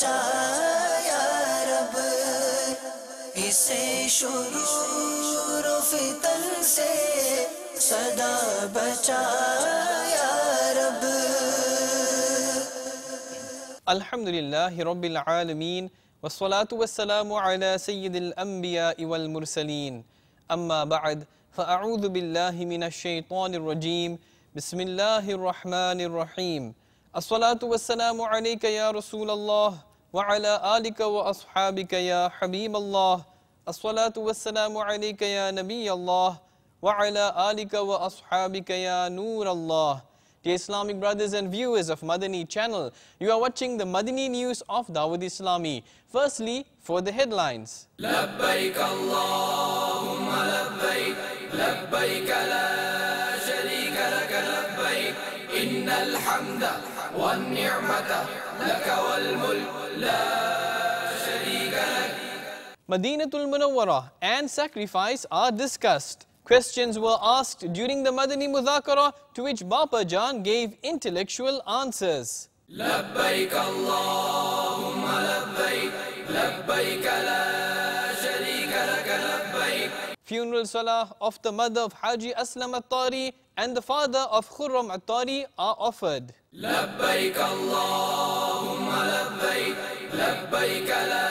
بچا یا رب، اسے شرور و فتن سے سدا بچا یا رب۔ الحمدللہ رب العالمین والصلاة والسلام على سید الانبیاء والمرسلین، اما بعد فاعوذ باللہ من الشیطان الرجیم، بسم اللہ الرحمن الرحیم۔ الصلاة والسلام علیک یا رسول اللہ وعلى آلک واصحابک یا حبیب اللہ، الصلاة والسلام علیک یا نبی اللہ وعلى آلک واصحابک یا نور اللہ۔ Dear Islamic brothers and viewers of Madani channel, you are watching the Madani news of Dawud Islami. Firstly, for the headlines. لبيك اللهم لبيك لبيك لا شريك لك لبيك إن الحمد والنعمة لك والملك لا شريك لك. Madinatul Munawwarah and sacrifice are discussed. Questions were asked during the Madani Mudhakara, to which Bapa Jan gave intellectual answers. لبيك اللهم لبيك لبيك لا شريك لك لبيك. Funeral salah of the mother of Haji Aslam Attari and the father of Khurram Attari are offered. لبيك اللهم لبيك لبيك لا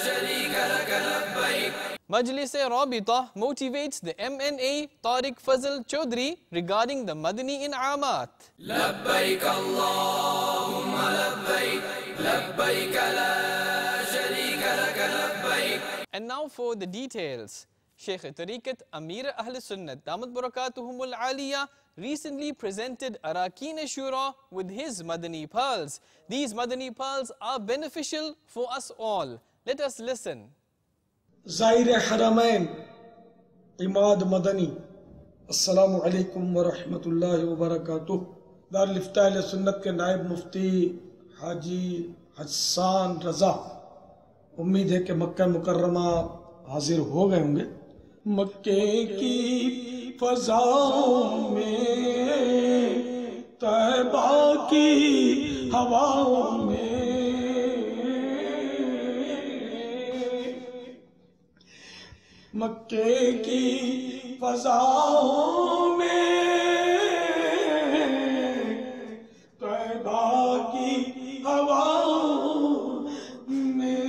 شريك لك لبيك. Majlis Rabita motivates the MNA Tariq Fazal Chaudhry regarding the Madani In'amat. لبيك اللهم لبيك لبيك لا شريك لك لبيك. And now for the details. Sheikh Tariqat Amir Ahl Sunnat Damat Barakatuhumul Aliyah recently presented Arakin Shura with his Madani pearls. These Madani pearls are beneficial for us all. Let us listen. زائر حرمین عماد مدنی، السلام علیکم ورحمۃ اللہ وبرکاتہ۔ دارالفتاء اہل سنت کے نائب مفتی حاجی حسان رضا، امید ہے کہ مکہ مکرمہ حاضر ہو گئے ہوں گے۔ مکے کی فضاؤں میں، طیبہ کی ہواؤں میں، مکے کی فضاؤں میں، طیبہ کی ہواؤں میں،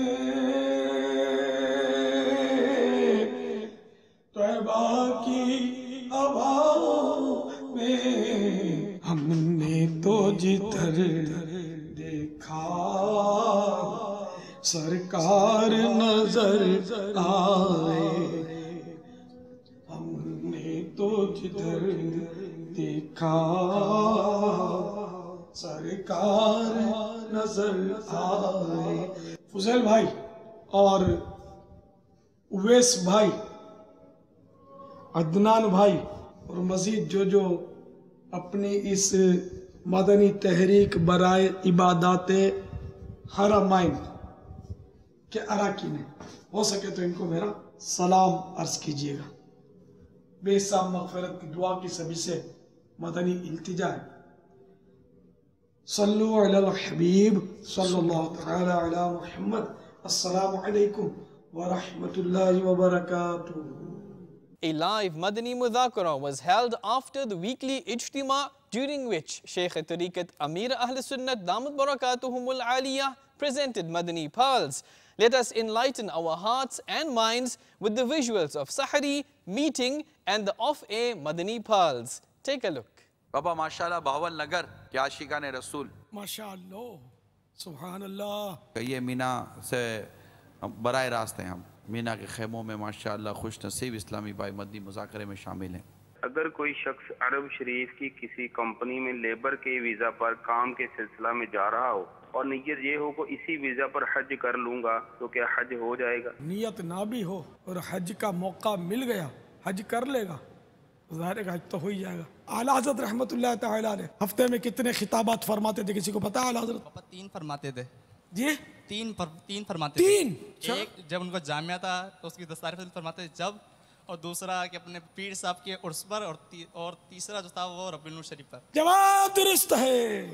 طیبہ کی ہواؤں میں، ہم نے تو جدھر دیکھا سرکار نظر آئے، ہم نے تو جدھر دیکھا سرکار نظر آئے۔ فضیل بھائی اور اویس بھائی، عدنان بھائی اور مزید جو اپنی اس مدنی تحریک برائے عبادات حرمین کے اراکین ہیں، ہو سکے تو ان کو میرا سلام عرض کیجئے گا۔ بے حساب مغفرت کی دعا کی سبھی سے مدنی التجا ہے۔ صلو علی الحبیب صلی اللہ تعالی علی محمد۔ السلام علیکم ورحمۃ اللہ وبرکاتہ۔ A live Madani Mudhakara was held after the weekly Ijtima, during which Sheikh Tariqat Amir Ahl Sunnat Damat Barakatuhumul Aliyah presented Madani pearls. Let us enlighten our hearts and minds with the visuals of Sahari, meeting and the off-air Madani pearls. Take a look. بابا ماشاءاللہ باول نگر کیا عاشقان رسول، ماشاءاللہ سبحان اللہ۔ یہ مینا سے براہ راست ہیں، ہم مینا کے خیموں میں ماشاءاللہ خوش نصیب اسلامی بھائی مدنی مذاکرے میں شامل ہیں۔ اگر کوئی شخص عرب شریف کی کسی کمپنی میں لیبر کے ویزا پر کام کے سلسلہ میں جا رہا ہو اور نیت یہ ہو کہ اسی ویزا پر حج کر لوں گا، تو کیا حج ہو جائے گا؟ نیت نہ بھی ہو اور حج کا موقع مل گیا، حج کر لے گا، ظاہر ہے کہ حج تو ہو ہی جائے گا۔ اعلیٰ حضرت رحمۃ اللہ تعالیٰ علیہ ہفتے میں کتنے خطابات فرماتے تھے، کسی کو پتا ہے اعلیٰ حضرت؟ پاپا 3 فرماتے تھے جی، 3 فرماتے تھے۔ 3 ایک جب ان کو جامعہ تھا تو اس کی دستار فضل فرماتے تھے جب، اور دوسرا کہ اپنے پیر صاحب کے عرس پر، اور تیسرا جو تھا وہ رب النور شریف پر۔ جواب درست ہے۔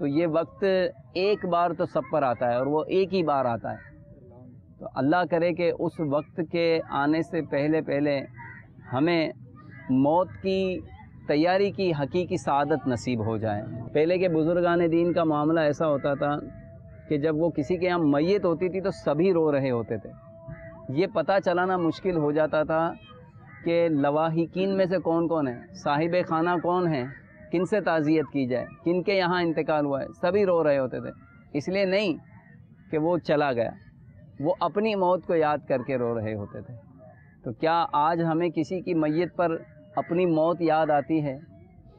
تو یہ وقت ایک بار تو سب پر آتا ہے اور وہ ایک ہی بار آتا ہے. تو اللہ کرے کہ اس وقت کے آنے سے پہلے پہلے ہمیں موت کی تیاری کی حقیقی سعادت نصیب ہو جائے. پہلے کے بزرگان دین کا معاملہ ایسا ہوتا تھا کہ جب وہ کسی کے یہاں میت ہوتی تھی تو سبھی رو رہے ہوتے تھے. یہ پتہ چلانا مشکل ہو جاتا تھا کہ لواحقین میں سے کون کون ہے، صاحب خانہ کون ہیں، کن سے تعزیت کی جائے، کن کے یہاں انتقال ہوا ہے. سبھی رو رہے ہوتے تھے. اس لیے نہیں کہ وہ چلا گیا، وہ اپنی موت کو یاد کر کے رو رہے ہوتے تھے. تو کیا آج ہمیں کسی کی میت پر اپنی موت یاد آتی ہے؟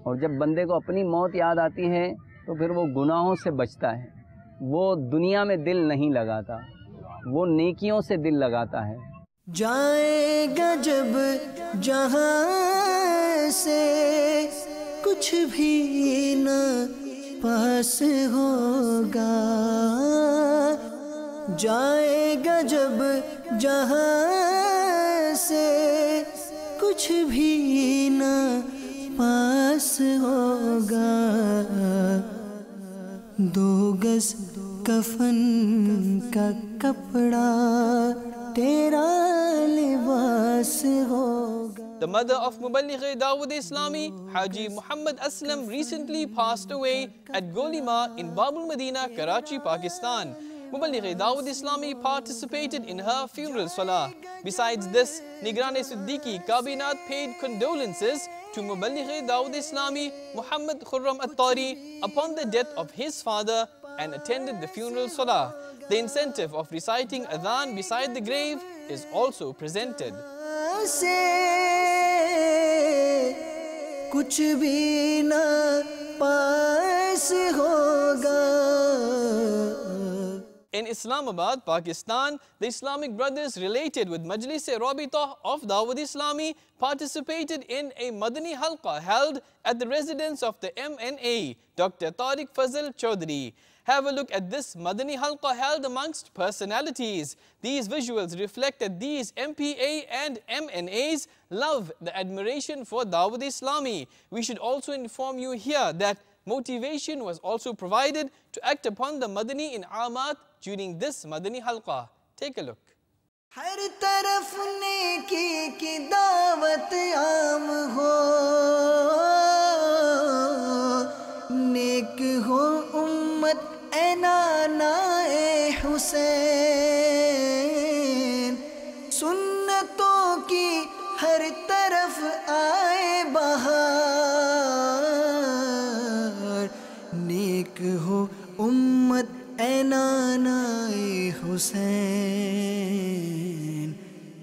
اور جب بندے کو اپنی موت یاد آتی ہے تو پھر وہ گناہوں سے بچتا ہے، وہ دنیا میں دل نہیں لگاتا، وہ نیکیوں سے دل لگاتا ہے. جائے گا جب جہاں سے کچھ بھی نہ پاس ہوگا، جائے گا جب جہاں سے کچھ بھی نہ پاس ہوگا، 2 گز کفن کا کپڑا تیرا لباس ہوگا. The mother of Muballigh Dawood Islami, Haji Muhammad Aslam, recently passed away at Golima in Babul Madina, Karachi, Pakistan. Muballigh Dawood Islami participated in her funeral salah. Besides this, Nigrane Siddiqui Kabinat paid condolences to Muballigh Dawood Islami, Muhammad Khurram Attari, upon the death of his father and attended the funeral salah. The incentive of reciting adhan beside the grave is also presented. سے کچھ بھی نہ پاس ہوگا. In Islamabad, Pakistan, the Islamic brothers related with Majlis-e-Rabita of Dawood Islami participated in a Madani Halqa held at the residence of the MNA, Dr. Tariq Fazal Chaudhry. Have a look at this Madani Halqa held amongst personalities. These visuals reflect that these MPA and MNAs love the admiration for Dawood Islami. We should also inform you here that motivation was also provided to act upon the Madani In'amat during this Madani Halqa. Take a look. ہر طرف نیکی کی دعوت عام ہو، نیک ہو امت اے نانا اے حسین، سنتوں کی ہر طرف آئے بہار، نیک ہو امت اے نانا اے حسین،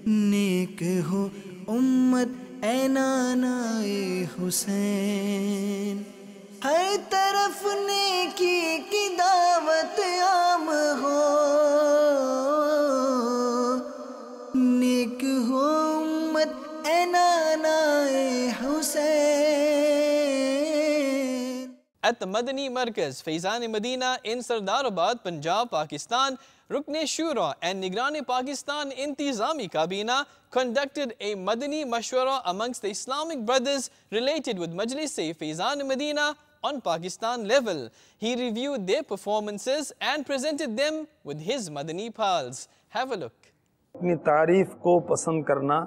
نیک ہو امت اے نانا اے حسین. ہر طرف نیکی کی دعوت عام ہو، نیک ہو امت اے نانا اے حسین. At the Madani Markaz, Faizan-e-Madina in Sardarabad, Punjab, Pakistan, Rukn-e-Shura and Nigran-e-Pakistan Intizami Kabina conducted a Madani Mashwara amongst the Islamic brothers related with Majlis-e-Faizan-e-Madina on Pakistan level. He reviewed their performances and presented them with his Madani pals. Have a look. اپنی تعریف کو پسند کرنا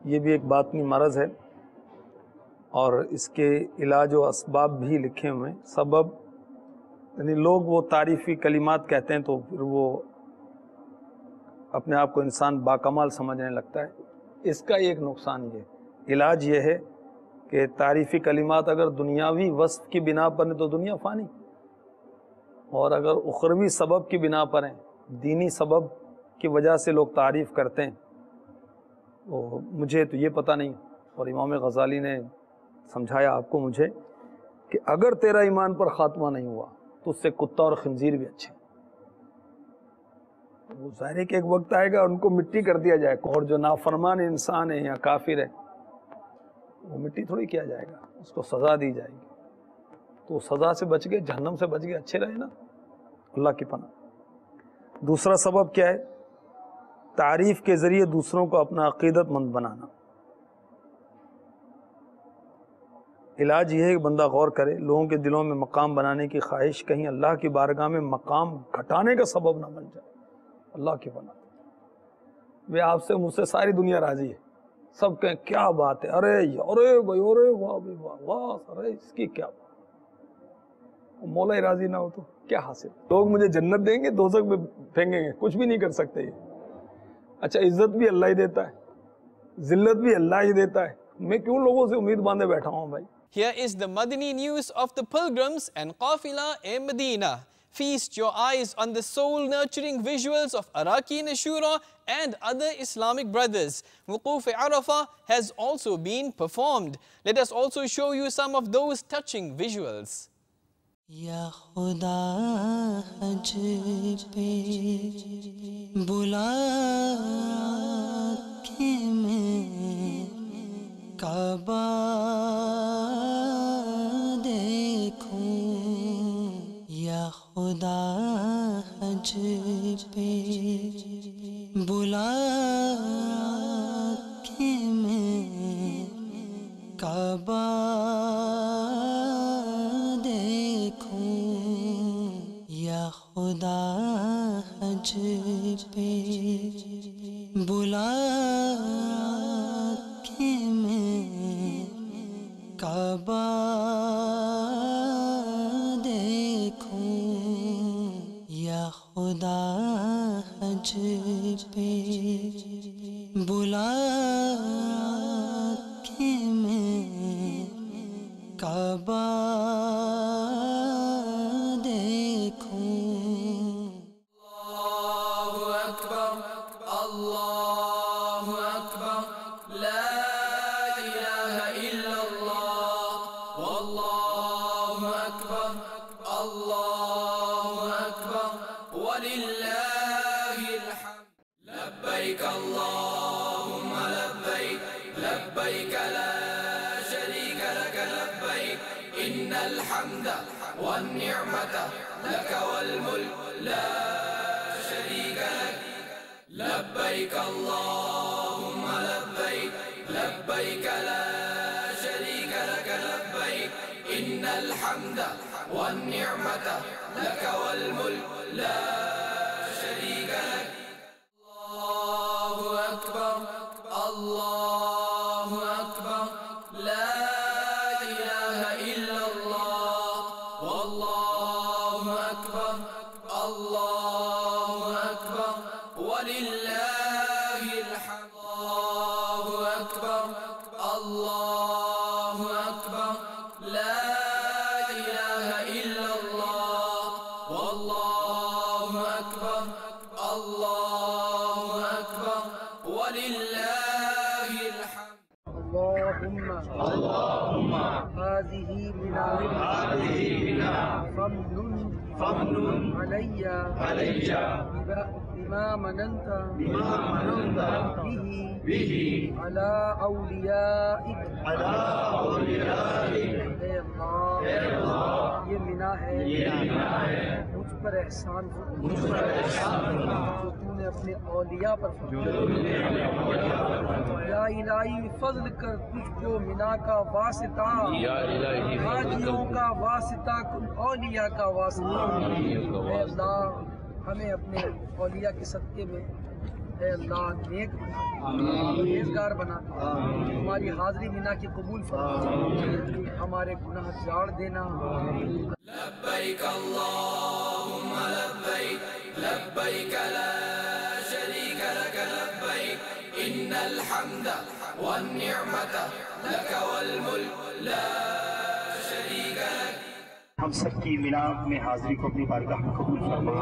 یہ بھی ایک باطنی مرض ہے، اور اس کے علاج و اسباب بھی لکھے ہوئے ہیں. سبب یعنی لوگ وہ تعریفی کلمات کہتے ہیں تو پھر وہ اپنے آپ کو انسان باکمال سمجھنے لگتا ہے. اس کا ایک نقصان یہ علاج یہ ہے کہ تعریفی کلمات اگر دنیاوی وصف کی بنا پر ہیں تو دنیا فانی، اور اگر اخروی سبب کی بنا پر ہیں، دینی سبب کی وجہ سے لوگ تعریف کرتے ہیں. تو مجھے تو یہ پتہ نہیں، اور امام غزالی نے سمجھایا آپ کو مجھے کہ اگر تیرا ایمان پر خاتمہ نہیں ہوا تو اس سے کتا اور خنزیر بھی اچھے. وہ ظاہر ہے کہ ایک وقت آئے گا ان کو مٹی کر دیا جائے گا، اور جو نافرمان انسان ہے یا کافر ہے وہ مٹی تھوڑی کیا جائے گا، اس کو سزا دی جائے گی. تو سزا سے بچ گئے، جہنم سے بچ گئے، اچھے رہے نا، اللہ کی پناہ. دوسرا سبب کیا ہے؟ تعریف کے ذریعے دوسروں کو اپنا عقیدت مند بنانا. علاج یہ ہے کہ بندہ غور کرے، لوگوں کے دلوں میں مقام بنانے کی خواہش کہیں اللہ کی بارگاہ میں مقام گھٹانے کا سبب نہ بن جائے۔ اللہ کی بنا وہ آپ سے مجھ سے ساری دنیا راضی ہے، سب کہیں کیا بات ہے، ارے بھائی، ارے واہ بھائی واہ واہ، ارے اس کی کیا بات، مولا ہی راضی نہ ہو تو کیا حاصل؟ لوگ مجھے جنت دیں گے، دوزخ میں پھینکیں گے، کچھ بھی نہیں کر سکتے یہ۔ اچھا عزت بھی اللہ ہی دیتا ہے، ذلت بھی اللہ ہی دیتا ہے، میں کیوں لوگوں سے امید باندھے بیٹھا ہوں بھائی؟ Here is the Madani news of the pilgrims and Qafila in Medina. Feast your eyes on the soul-nurturing visuals of Arakin Ashura and other Islamic brothers. Wuquf Arafah has also been performed. Let us also show you some of those touching visuals. یا خدا حج پہ بلا کے میں کعبہ دیکھوں، یا خدا حج پہ بلا کے میں کعبہ یا خدا حج پہ بلا کے میں کعبہ دیکھوں، یا خدا حج پہ بلا کے میں کعبہ لبيك اللهم لبيك لبيك لا شريك لك لبيك إن الحمد والنعمة لك والملك لا شريك لك لبيك اللهم لبيك لبيك لا شريك لك لبيك إن الحمد والنعمة لك والملك لا شريك لك الله أكبر الله أكبر لا إله إلا الله والله أكبر الله أكبر ولله الحمد الله أكبر الله أكبر لا إله إلا الله والله أكبر الله أكبر ولله الحمد اللهم هذه منا فمن علي بما مننت به على أوليائك اے اللہ یہ منا ہے مجھ پر احسان جو تو نے اپنے اولیاء پر یا الہی فضل کر تجھ کو منا کا واسطہ حاجیوں کا واسطہ اولیاء کا واسطہ اے اللہ ہمیں اپنے اولیاء کے صدقے میں اے اللہ نیک بنا پرہیزگار بنا ہماری حاضری منا کی قبول فرما ہمارے گناہ جھاڑ دینا لبيك اللهم لبيك لبيك لا شريك لك لبيك إن الحمد والنعمة لك والملك لا شريك لك ہم سب کی منا میں حاضری کو اپنی بارگاہ میں قبول فرما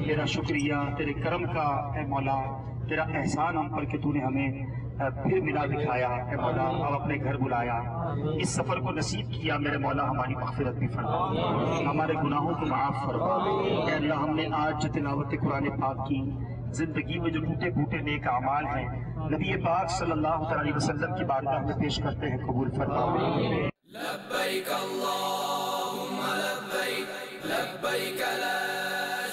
تیرا شکریہ تیرے کرم کا اے مولا تیرا احسان ہم پر کہ تو نے ہمیں پھر منا دکھایا اے مولا اب اپنے گھر بلایا اس سفر کو نصیب کیا میرے مولا ہماری مغفرت بھی فرما ہمارے گناہوں کو معاف فرما اے اللہ ہم نے آج جو تلاوت قرآن پاک کی زندگی میں جو ٹوٹے پھوٹے نیک اعمال ہیں نبی پاک صلی اللہ علیہ وسلم کی بارگاہ میں پیش کرتے ہیں قبول فرما لبيك اللهم لبيك لبيك لا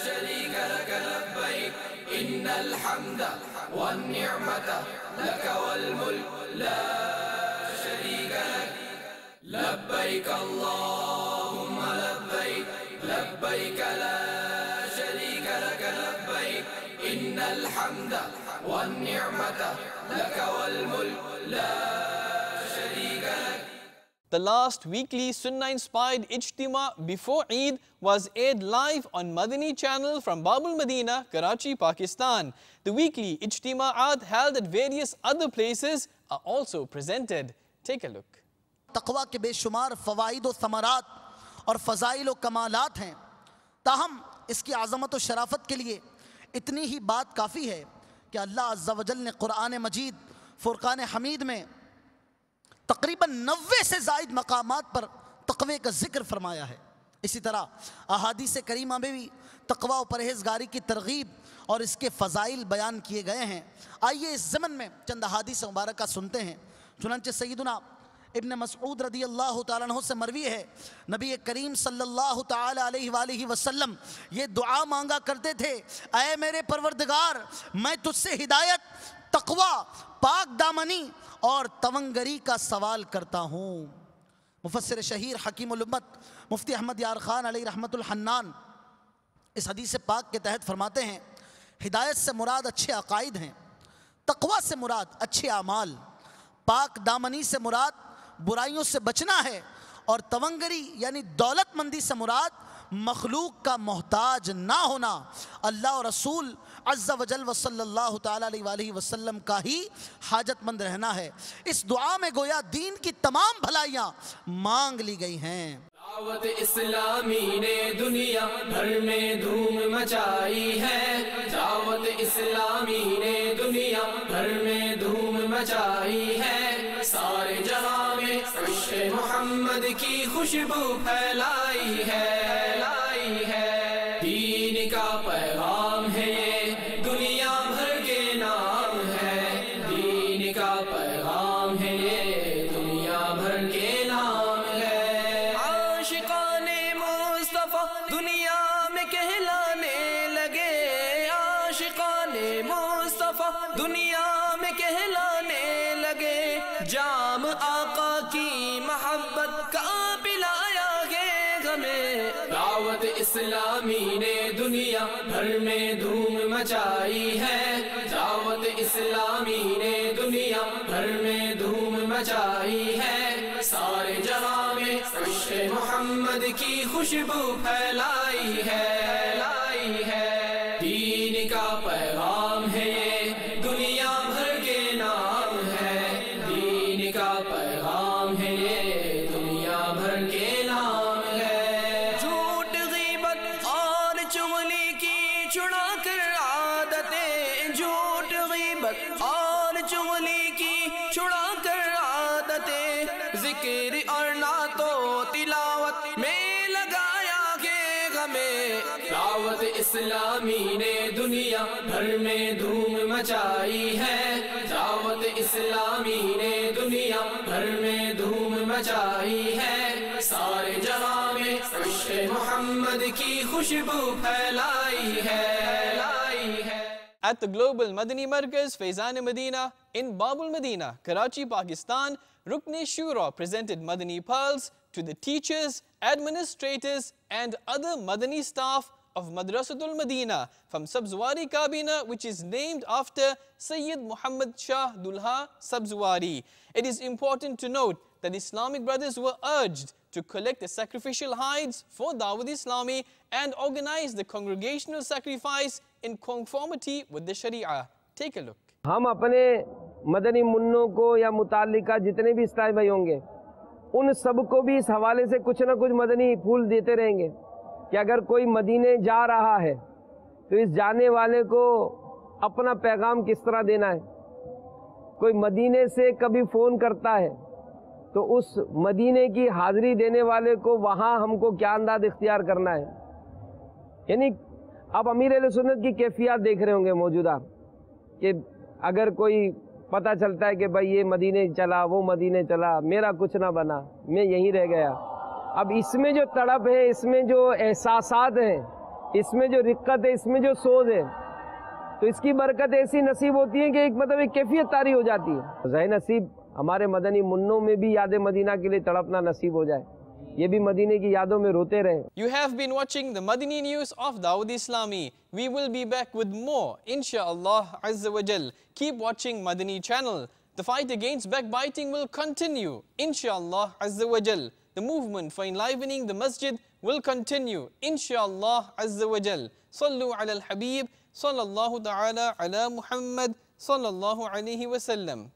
شريك لك لبيك إن الحمد والنعمة لك والملك لا شريك لك لبيك اللهم لبيك لبيك لا شريك لك لبيك إن الحمد والنعمة لك والملك لا شريك لك. The last weekly Sunnah-inspired Ijtima before Eid was aired live on Madani channel from Babul Madina, Karachi, Pakistan. The weekly Ijtima'at held at various other places are also presented. Take a look. تقوی کے بے شمار فوائد و ثمرات اور فضائل و کمالات ہیں، تاہم اس کی عظمت و شرافت کے لیے اتنی ہی بات کافی ہے کہ اللہ عز و جل نے قرآن مجید فرقان حمید میں تقریباً 90 سے زائد مقامات پر تقوی کا ذکر فرمایا ہے. اسی طرح احادیث کریمہ میں بھی تقوی و پرہیزگاری کی ترغیب اور اس کے فضائل بیان کیے گئے ہیں. آئیے اس ضمن میں چند احادیث مبارکہ سنتے ہیں. چنانچہ سیدنا ابن مسعود رضی اللہ تعالیٰ عنہ سے مروی ہے، نبی کریم صلی اللہ تعالیٰ علیہ وآلہ وسلم یہ دعا مانگا کرتے تھے، اے میرے پروردگار میں تجھ سے ہدایت، تقوی، پاک دامنی اور تونگری کا سوال کرتا ہوں. مفسر شہیر حکیم الامت مفتی احمد یار خان علیہ رحمت الحنان اس حدیث پاک کے تحت فرماتے ہیں، ہدایت سے مراد اچھے عقائد ہیں، تقوی سے مراد اچھے اعمال، پاک دامنی سے مراد برائیوں سے بچنا ہے، اور تونگری یعنی دولت مندی سے مراد مخلوق کا محتاج نہ ہونا، اللہ اور رسول عز و جل و صلی اللہ تعالیٰ علیہ وآلہ وسلم کا ہی حاجت مند رہنا ہے. اس دعا میں گویا دین کی تمام بھلائیاں مانگ لی گئی ہیں. دعوت اسلامی نے دنیا بھر میں دھوم مچائی ہے، دعوت اسلامی نے دنیا بھر میں دھوم مچائی ہے، سارے جہاں میں عشق محمد کی خوشبو پھیلائی ہے، دین کا پیغام ہے یہ دنیا بھر کے نام ہے، دین کا پیغام ہے یہ دنیا بھر کے نام ہے. عاشقان مصطفیٰ دنیا میں کہلانے لگے، عاشقان مصطفیٰ دنیا میں کہلانے لگے، جام آقا کی محبت کا پلایا گے ہمیں. دعوت اسلامی نے دنیا بھر میں دھوم مچائی ہے، دعوت اسلامی نے دنیا بھر میں دھوم مچائی ہے، سارے جہاں میں عشق محمد کی خوشبو پھیلائی ہے، دین کا پیغام ہے یہ دنیا بھر کے نام ہے، دین کا پیغام ہے یہ دنیا بھر کے نام ہے. جھوٹ غیبت اور چغلی کی چھڑا کر عادتیں، جھوٹ غیبت اور چغلی کی چھڑا کر عادتیں، ذکر اور نعت و تلاوت میں لگایا گے ہمیں. دعوت اسلامی نے دنیا بھر میں دھوم مچائی ہے، دعوت اسلامی نے دنیا بھر میں دھوم مچائی ہے، سارے جہاں میں عشق محمد کی خوشبو پھیلائی ہے. At the Global Madani Markaz, Faizan Medina in Babul Madina, Karachi, Pakistan, Rukn Shura presented Madani Pearls to the teachers, administrators and other Madani staff of Madrasatul Madina from Sabzuwari Kabina, which is named after Sayyid Muhammad Shah Dulha Sabzuwari. It is important to note that Islamic brothers were urged to collect the sacrificial hides for Dawud Islami and organize the congregational sacrifice in conformity with the Sharia. Take a look. ہم اپنے مدنی منوں کو یا متعلقہ جتنے بھی اسلامی بھائی ہوں گے ان سب کو بھی اس حوالے سے کچھ نہ کچھ مدنی پھول دیتے رہیں گے کہ اگر کوئی مدینے جا رہا ہے تو اس جانے والے کو اپنا پیغام کس طرح دینا ہے. کوئی مدینے سے کبھی فون کرتا ہے تو اس مدینے کی حاضری دینے والے کو وہاں ہم کو کیا انداز اختیار کرنا ہے. یعنی اب امیر اہل سنت کی کیفیات دیکھ رہے ہوں گے موجودہ کہ اگر کوئی پتہ چلتا ہے کہ بھائی یہ مدینے چلا وہ مدینے چلا میرا کچھ نہ بنا میں یہیں رہ گیا. اب اس میں جو تڑپ ہے، اس میں جو احساسات ہیں، اس میں جو رقت ہے، اس میں جو سوز ہے، تو اس کی برکت ایسی نصیب ہوتی ہے کہ ایک مطلب ایک کیفیت طاری ہو جاتی ہے. ظاہر نصیب ہمارے مدنی منوں میں بھی یاد مدینہ کے لیے تڑپنا نصیب ہو جائے، یہ بھی مدینے کی یادوں میں روتے رہیں. You have been watching the Madani news of Dawood Islami. We will be back with more, inshallah Azza wa Jal. Keep watching Madani channel. The fight against backbiting will continue, inshallah Azza wa Jal. The movement for enlivening the masjid will continue, inshallah Azza wa Jal. Sallu ala al-Habib, sallallahu ta'ala ala Muhammad, sallallahu alayhi wa sallam.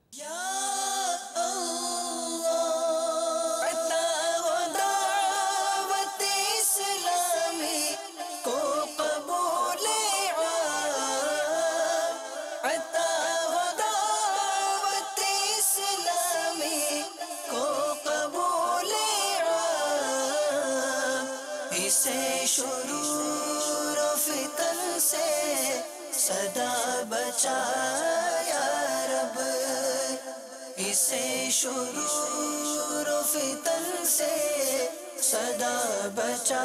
شرور و فتن سے صدا بچا یا رب، اسے شرور و فتن سے صدا بچا